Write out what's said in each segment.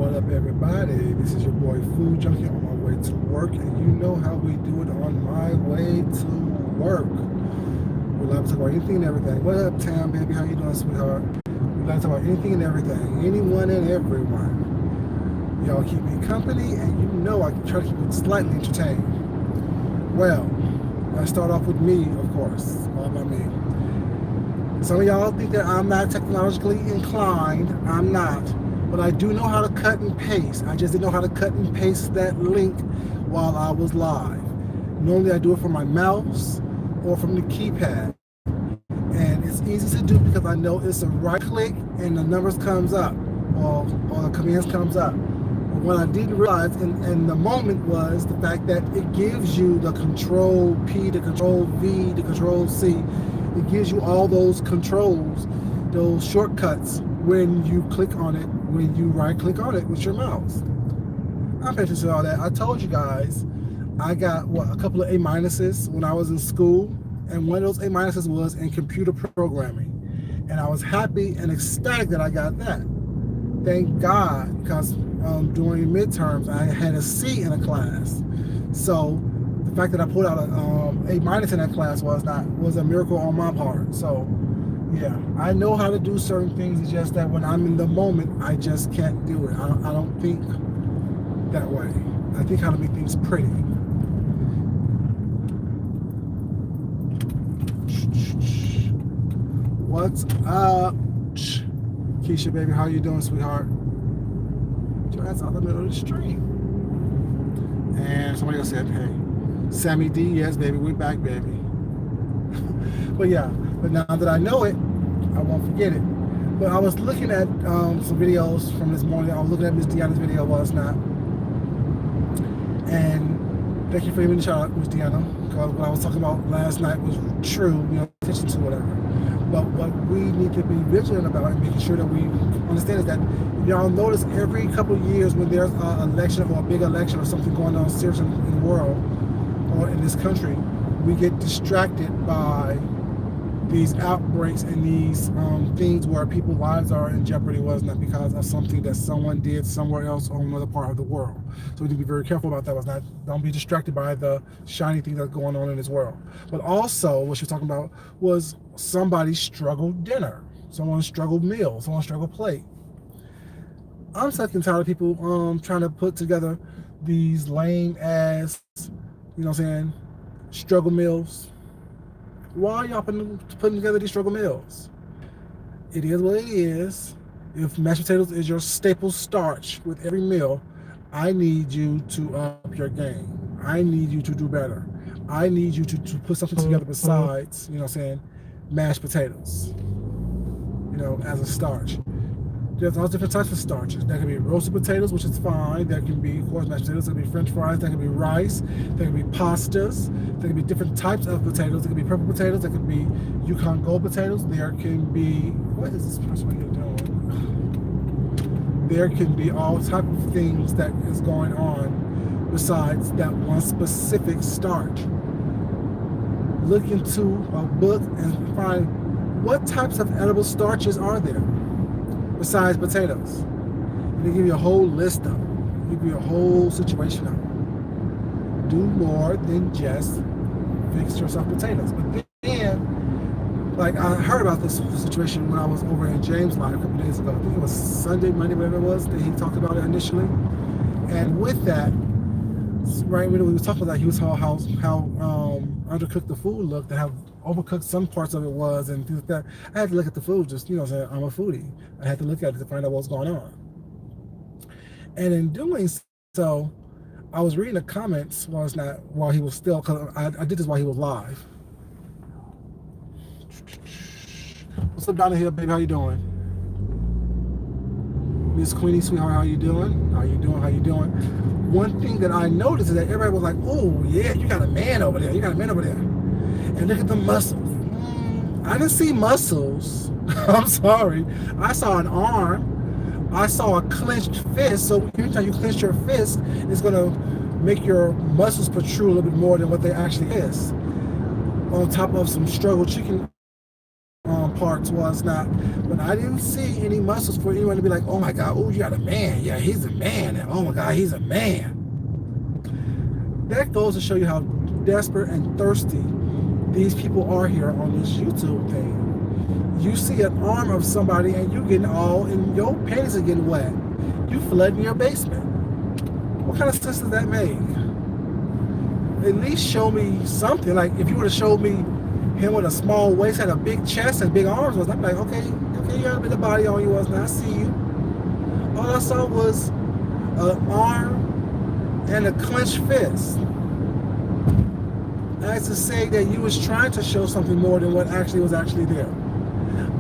What up, everybody? This is your boy Food Junkie on my way to work, and you know how we do it on my way to work. We like to talk about anything and everything. What up, Tam, baby? How you doing, sweetheart? We like to talk about anything and everything, anyone and everyone. Y'all keep me company, and you know I try to keep it slightly entertained. Well, I start off with me, of course, all about me. Some of y'all think that I'm not technologically inclined. I'm not. But I do know how to cut and paste. I just didn't know how to cut and paste that link while I was live. Normally I do it from my mouse or from the keypad. And it's easy to do because I know it's a right click and the numbers comes up or the commands comes up. But what I didn't realize in the moment was the fact that it gives you the control P, the control V, the control C. It gives you all those controls, those shortcuts when you click on it, when you right click on it with your mouse. I'm paying attention to all that. I told you guys I got a couple of A minuses when I was in school, and one of those A minuses was in computer programming. And I was happy and ecstatic that I got that. Thank God, because during midterms I had a C in a class. So the fact that I pulled out a minus in that class was a miracle on my part. So yeah, I know how to do certain things. It's just that when I'm in the moment, I just can't do it. I don't think that way. I think how to make things pretty. What's up, Keisha, baby? How you doing, sweetheart? Your ass out in the middle of the stream. And somebody else said, hey, Sammy D, yes, baby, we're back, baby. But yeah, but now that I know it, I won't forget it. But I was looking at some videos from this morning. I was looking at Miss Deanna's video last night. And thank you for giving me the shout out, Miss Deanna, because what I was talking about last night was true, attention to whatever. But what we need to be vigilant about and making sure that we understand is that y'all notice every couple of years when there's an election or a big election or something going on serious in the world or in this country, we get distracted by these outbreaks and these things where people's lives are in jeopardy, was not because of something that someone did somewhere else or another part of the world. So we need to be very careful about that. Don't be distracted by the shiny things that's going on in this world. But also, what she was talking about was somebody's struggled dinner, someone's struggled meal, someone's struggled plate. I'm sick and tired of people trying to put together these lame ass, struggle meals. Why are y'all putting together these struggle meals? It is what it is. If mashed potatoes is your staple starch with every meal, I need you to up your game. I need you to do better. I need you to put something together besides, mashed potatoes, as a starch. There's all different types of starches. There can be roasted potatoes, which is fine. There can be, of course, mashed potatoes. There can be French fries. There can be rice. There can be pastas. There can be different types of potatoes. There can be purple potatoes. There can be Yukon Gold potatoes. There can be, what is this person doing? There can be all types of things that is going on besides that one specific starch. Look into a book and find what types of edible starches are there besides potatoes. And they give you a whole list of them. They give you a whole situation of them. Do more than just fix yourself potatoes. But then, like, I heard about this situation when I was over in James Line a couple days ago. I think it was Sunday, Monday, whatever it was, that he talked about it initially. And with that, right when we were talking about that, he was talking how undercooked the food looked, and how overcooked some parts of it was, and things like that. I had to look at the food, just, I'm a foodie. I had to look at it to find out what was going on. And in doing so, I was reading the comments while he was still, because I did this while he was live. What's up, Donna Hill, baby? How you doing? Miss Queenie, sweetheart, how you doing? How you doing? How you doing? One thing that I noticed is that everybody was like, oh, yeah, you got a man over there. You got a man over there. And look at the muscles. I didn't see muscles. I'm sorry. I saw an arm. I saw a clenched fist. So every time you clench your fist, it's going to make your muscles protrude a little bit more than what they actually is. On top of some struggled chicken parts was not, but I didn't see any muscles for anyone to be like, oh my God, oh, you got a man. Yeah, he's a man. And oh my God, he's a man. That goes to show you how desperate and thirsty these people are here on this YouTube thing. You see an arm of somebody and you getting all, and your panties are getting wet. You flooding your basement. What kind of sense does that make? At least show me something. Like if you would have showed me him with a small waist, had a big chest and big arms, I'd be like, okay, you got a bit of body on you, wasn't I? I see you. All I saw was an arm and a clenched fist. As to say that you was trying to show something more than what actually was actually there.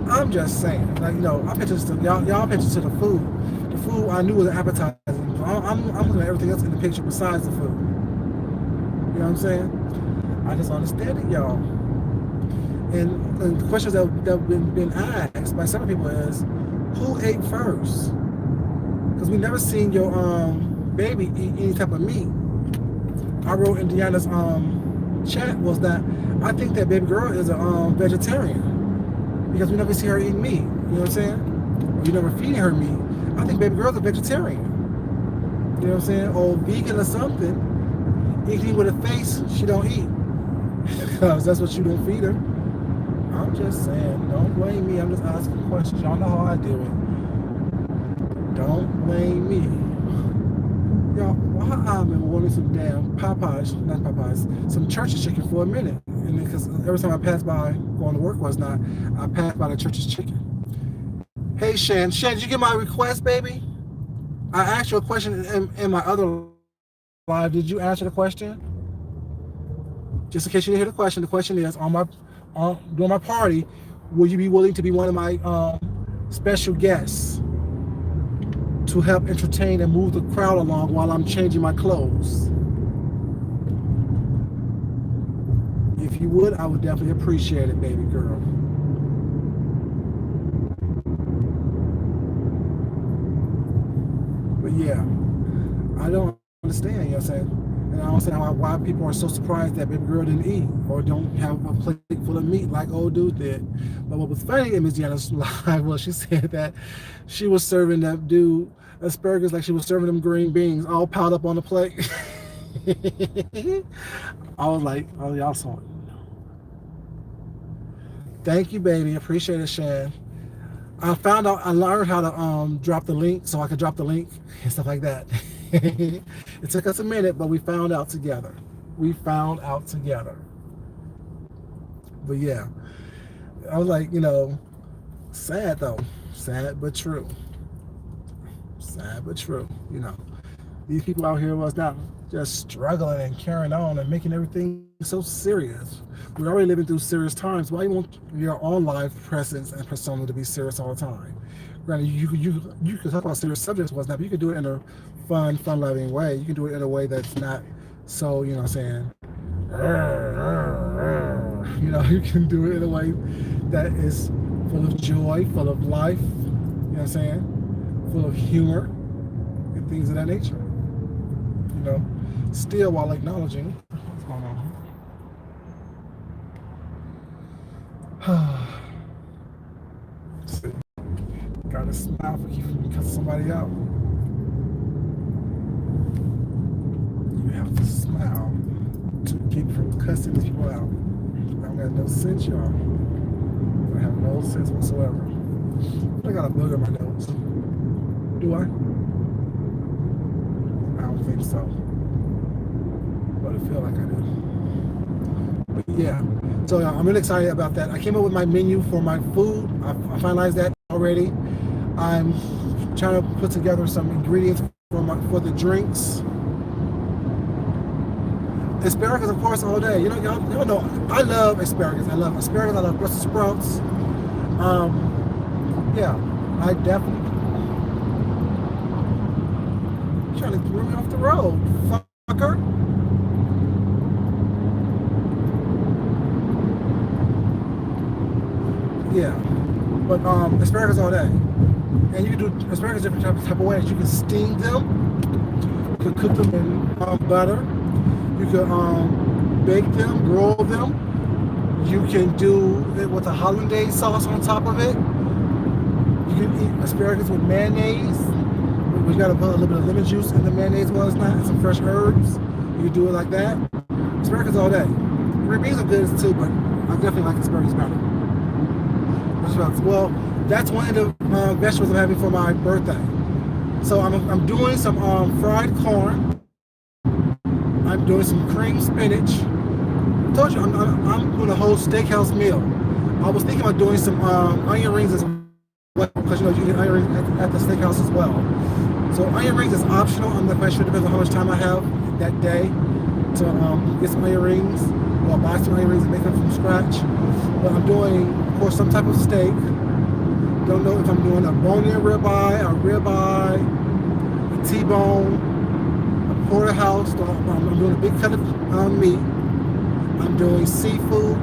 I'm just saying, like, you know, I pictures to y'all pictures to the food. The food I knew was appetizing. I'm looking at everything else in the picture besides the food. You know what I'm saying? I just understand it, y'all. And the questions that have been asked by several people is, who ate first? Because we never seen your baby eat any type of meat. I wrote in Deanna's chat was that I think that baby girl is a vegetarian because we never see her eating meat. You know what I'm saying? Or you never feeding her meat. I think baby girl's a vegetarian. You know what I'm saying? Or vegan or something. Anything with a face, she don't eat because that's what you don't feed her. I'm just saying, don't blame me. I'm just asking questions. Y'all know how I do it. Don't blame me. Y'all, why I've been wanting some damn Popeyes, not Popeyes, some Church's chicken for a minute. And because every time I pass by, going to work was not, I passed by the Church's chicken. Hey, Shan, did you get my request, baby? I asked you a question in my other live. Did you answer the question? Just in case you didn't hear the question is, during my party, will you be willing to be one of my special guests to help entertain and move the crowd along while I'm changing my clothes? If you would, I would definitely appreciate it, baby girl. But yeah, I don't understand, you know what I'm saying? And I don't understand why people are so surprised that baby girl didn't eat or don't have a plate full of meat like old dude did. But what was funny in Miss Deanna's live was she said that she was serving that dude asparagus like she was serving them green beans all piled up on the plate. I was like, oh, y'all saw it. Thank you, baby. Appreciate it, Shan. I learned how to drop the link so I could drop the link and stuff like that. It took us a minute, but we found out together. But yeah, I was like, you know, sad though. Sad but true. You know, these people out here was not just struggling and carrying on and making everything so serious. We're already living through serious times. Why you want your own life presence and persona to be serious all the time? Granted, you could talk about serious subjects, but you could do it in a fun-loving way. You can do it in a way that's not so, you know what I'm saying, you know, you can do it in a way that is full of joy, full of life, you know what I'm saying, full of humor and things of that nature. You know, still while acknowledging what's going on. Gotta smile for keeping cussing somebody out. You have to smile to keep from cussing these people out. I don't got no sense, y'all. I have no sense whatsoever. I got a booger in my nose. Do I? I don't think so. But I feel like I do. But yeah. So I'm really excited about that. I came up with my menu for my food. I finalized that already. I'm trying to put together some ingredients for the drinks. Asparagus, of course, all day. You know, y'all know I love asparagus. I love Brussels sprouts. Yeah, I definitely. You're trying to throw me off the road, fucker. Yeah, but asparagus all day. And you can do asparagus different type of ways. You can steam them. You can cook them in butter. You can bake them, broil them. You can do it with a hollandaise sauce on top of it. You can eat asparagus with mayonnaise. We got to put a little bit of lemon juice in the mayonnaise while it's not, and some fresh herbs. You can do it like that. Asparagus all day. Green beans are good too, but I definitely like asparagus better. Well, that's one of the vegetables I'm having for my birthday. So I'm doing some fried corn. I'm doing some cream spinach. I told you I'm doing a whole steakhouse meal. I was thinking about doing some onion rings as well, because you get onion rings at the steakhouse as well. So onion rings is optional. I'm not quite sure. It depends on how much time I have that day to get some onion rings, or buy some onion rings and make them from scratch. But I'm doing, of course, some type of steak. Don't know if I'm doing a bone-in ribeye, a ribeye, a T-bone, a porterhouse. I'm doing a big cut of meat. I'm doing seafood.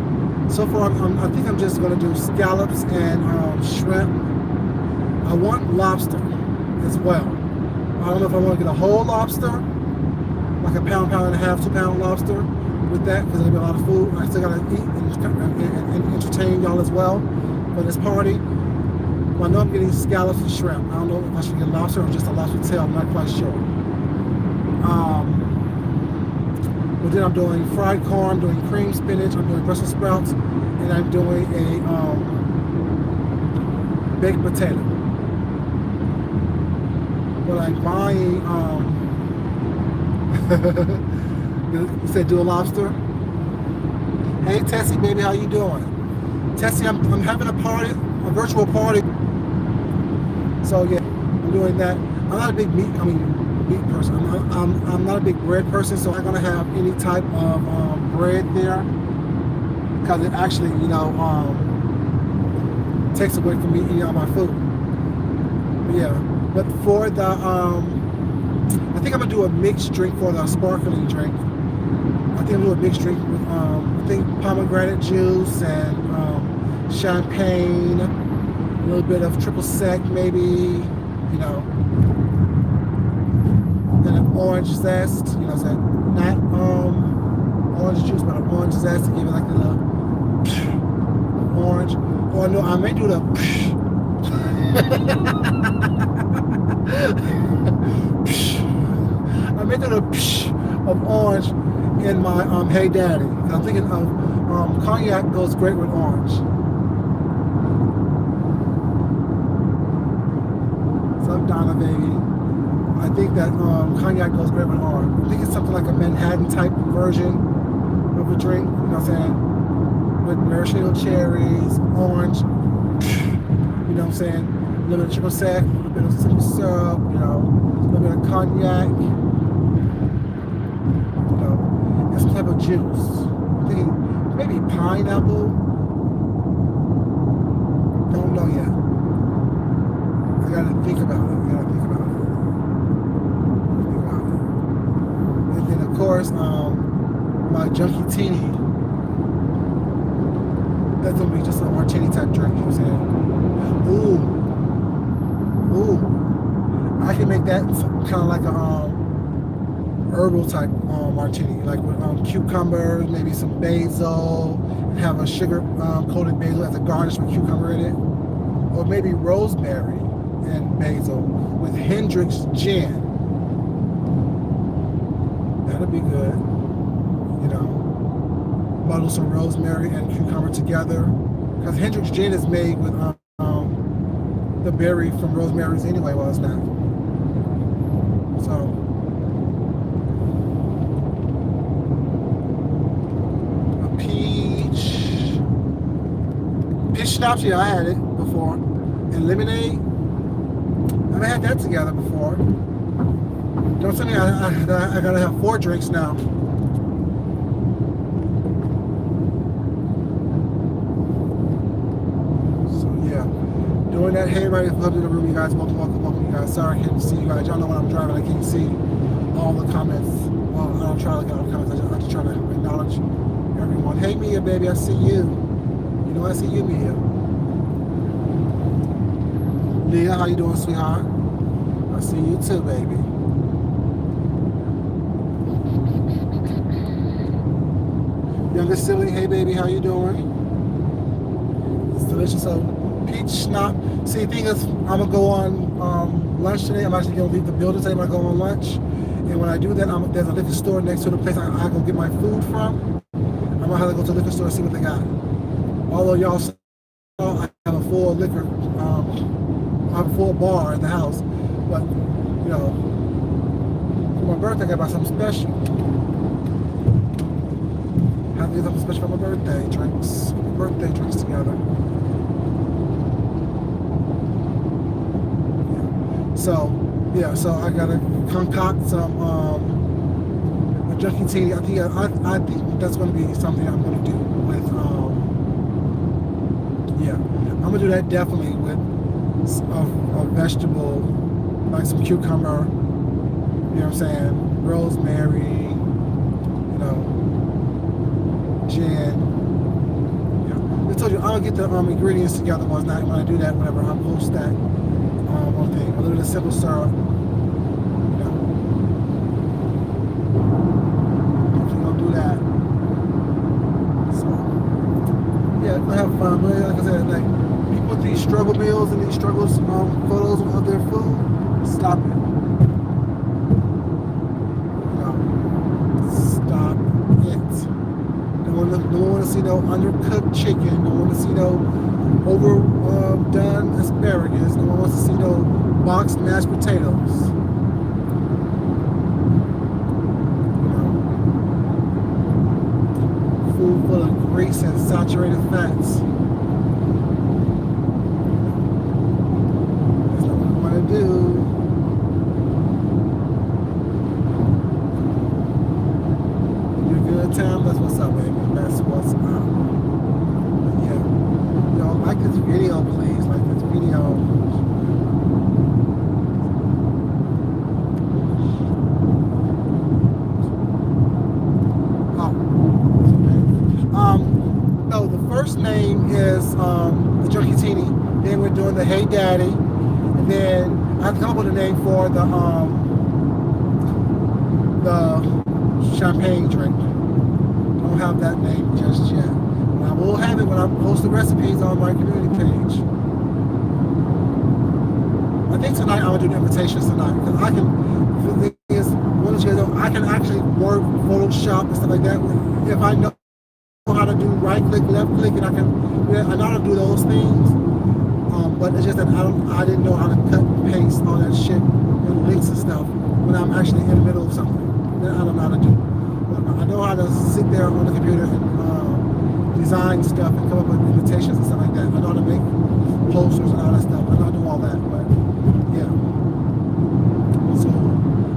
So far, I think I'm just going to do scallops and shrimp. I want lobster as well. I don't know if I want to get a whole lobster, like a pound and a half, 2 pound lobster with that, because there'll be a lot of food. I still got to eat and entertain y'all as well for this party. Well, I know I'm getting scallops and shrimp. I don't know if I should get lobster or just a lobster tail. I'm not quite sure. But then I'm doing fried corn, I'm doing cream spinach, I'm doing Brussels sprouts, and I'm doing a baked potato. But I'm buying, you said do a lobster? Hey Tessie, baby, how you doing? Tessie, I'm having a party, a virtual party. So yeah, I'm doing that. I'm not a big meat person. I'm not a big bread person, so I'm not gonna have any type of bread there, because it actually, takes away from me eating all my food. But yeah, but for the, I think I'm gonna do a mixed drink for the sparkling drink. I think I'm gonna do a mixed drink with, I think pomegranate juice and champagne, a little bit of triple sec, maybe, and an orange zest, not orange juice, but an orange zest to give it like a little orange. Or no, I may do the I may do the of orange in my Hey Daddy. I'm thinking of cognac goes great with orange. What's up, Donna, baby? I think that cognac goes great with orange. I think it's something like a Manhattan type version of a drink, you know what I'm saying? With maraschino cherries, orange, you know what I'm saying? A little bit of triple sec, a little bit of simple syrup, a little bit of cognac, and some type of juice. I'm thinking maybe pineapple. Don't know yet. I gotta think about it. And then of course, my Junkie Teeny. That's gonna be just a martini type drink, you know what I'm saying? Ooh. I can make that kind of like a herbal type martini, like with cucumber, maybe some basil, and have a sugar coated basil as a garnish with cucumber in it, or maybe rosemary and basil with Hendrick's gin. That'll be good, Muddle some rosemary and cucumber together, because Hendrick's gin is made with the berry from rosemary's anyway. Well, it's not. So a peach schnapps. Yeah, I had it before, and lemonade. I've had that together before. Don't tell me I gotta have 4 drinks now. Doing that. Hey, everybody, welcome to the room, you guys. Welcome, you guys. Sorry I can't see you guys. Y'all know when I'm driving, I can't see all the comments. Well, I don't try to look at all the comments. I just try to acknowledge everyone. Hey, Mia, baby, I see you. I see you, Mia. Leah, how you doing, sweetheart? I see you too, baby. youngest sibling, hey baby, how you doing? It's delicious. So peach schnapps. See, the thing is, I'm gonna go on lunch today. I'm actually gonna leave the building today when I go on lunch. And when I do that, there's a liquor store next to the place I go get my food from. I'm gonna have to go to the liquor store and see what they got. Although y'all saw I have a full liquor, I have a full bar in the house, but you know, for my birthday, I got to buy something special. Have to get something special for my birthday drinks together. Yeah. So I gotta concoct some a junkie tea. I think that's gonna be something I'm gonna do with yeah, I'm gonna do that definitely with a vegetable, like some cucumber, you know what I'm saying, rosemary, you know, gin. Yeah. I told you I'll get the ingredients together one night. When I do that, whenever I post that one thing, a little bit of simple syrup, you know, definitely gonna do that. So yeah, I have fun. But like I said, like people with these struggle meals and these struggles photos of their food, stop it. No, stop it. Don't want to see no undercooked chicken. Don't want to see no overdone asparagus. No one wants to see no boxed mashed potatoes. Food full of grease and saturated fats. That's not what I want to do. You're good, Tam? That's what's up, baby. That's what's up. But yeah. Yo, like this video, please. Like this video. No, the first name is the Junkie Teeny. Then we're doing the Hey Daddy, and then I come up with a name for the champagne drink. I don't have that name just yet. I will have it when I post the recipes on my community page. I think tonight I'm gonna do the invitations tonight because I can. The thing is, one of you guys know, I can actually work Photoshop and stuff like that if I know how to do right click, left click, and I know how to do those things. But it's just that I didn't know how to cut and paste all that shit and links and stuff when I'm actually in the middle of something. Then I don't know how to do. I know how to sit there on the computer and design stuff and come up with invitations and stuff like that. I know how to make posters and all that stuff. I know how to do all that. But yeah. So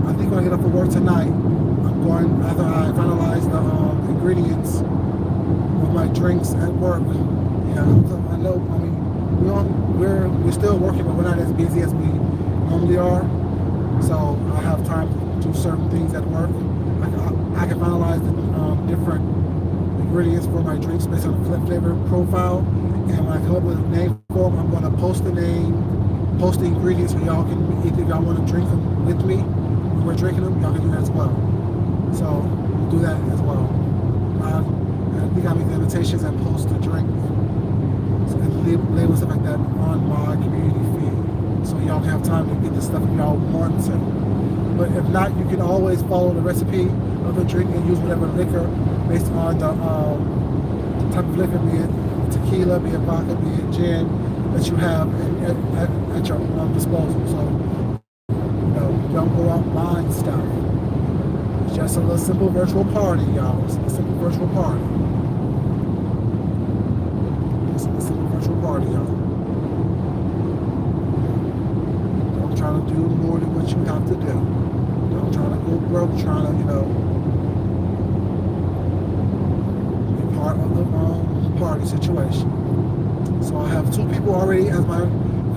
I think when I get up for work tonight, I'm going after I finalize the ingredients of my drinks at work. Yeah, so I know. I mean, we're still working, but we're not as busy as we normally are. So I have time to do certain things at work. I can finalize the different ingredients for my drinks based on the flavor profile. And when I come up with a name for them, I'm going to post the name, post the ingredients, so y'all can, either y'all want to drink them with me, when we're drinking them, y'all can do that as well. So we'll do that as well. I think I'll make the invitations and post the drink and label stuff like that on my community feed. So y'all can have time to get the stuff if y'all want to. But if not, you can always follow the recipe of the drink and use whatever liquor based on the type of liquor, be it tequila, be it vodka, be it gin, that you have at your disposal. So, you know, don't go out buying stuff. It's just a little simple virtual party, y'all. It's a simple virtual party. It's a simple virtual party, y'all. Don't try to do more than what you have to do. Don't try to go broke, trying to, you know, be part of the party situation. So I have 2 people already as my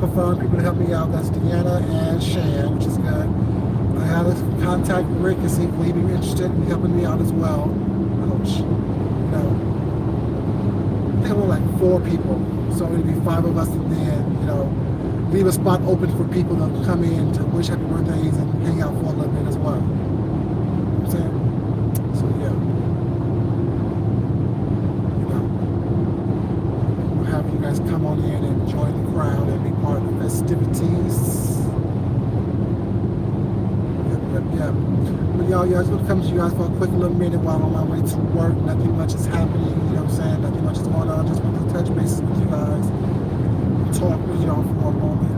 confirmed people to help me out. That's Deanna and Shan, which is good. I had to contact Rick and see if he'd be interested in helping me out as well. Ouch. You know, I think I'm on like 4 people. So it'd be 5 of us, and then, you know, leave a spot open for people to come in to wish happy birthdays and hang out for a little bit as well. You know what I'm saying? So yeah. guys come on in and join the crowd and be part of the festivities. Yep. But y'all, it's gonna come to you guys for a quick little minute while I'm on my way to work. Nothing much is happening, you know what I'm saying? Nothing much is going on. Just want to touch bases with you guys and talk with y'all for a moment.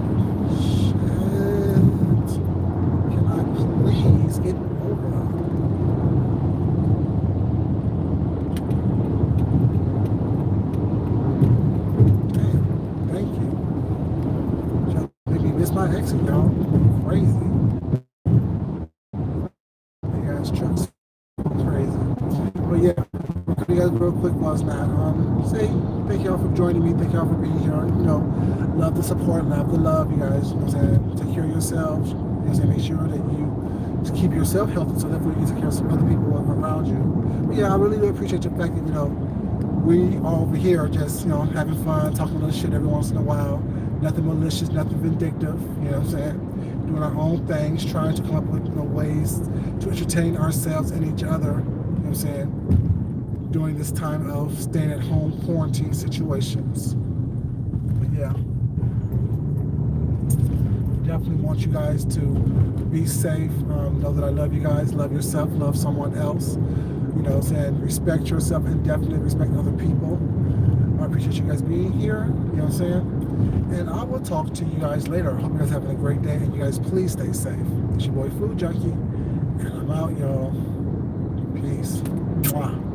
Shit. Can I please get over? Damn, thank you. Just made me miss my exit, y'all. Crazy. Trucks crazy. But yeah, you guys real quick was not say thank y'all for joining me, thank y'all for being here. You know, love the support, love the love, you guys. You know what I'm saying? Take care of yourselves. You know what I'm saying? Make sure that you just keep yourself healthy so therefore you can take care of some other people around you. But yeah, I really do appreciate the fact that, you know, we all over here just, you know, having fun, talking a little shit every once in a while. Nothing malicious, nothing vindictive, you know what I'm saying? Doing our own things, trying to come up with, you know, ways to entertain ourselves and each other, you know what I'm saying, during this time of staying at home quarantine situations. But yeah, definitely want you guys to be safe. Know that I love you guys, love yourself, love someone else, you know what I'm saying, respect yourself and definitely respect other people. I appreciate you guys being here, you know what I'm saying? And I will talk to you guys later. I hope you guys are having a great day, and you guys please stay safe. It's your boy Food Junkie, and I'm out, y'all. Peace. Mwah.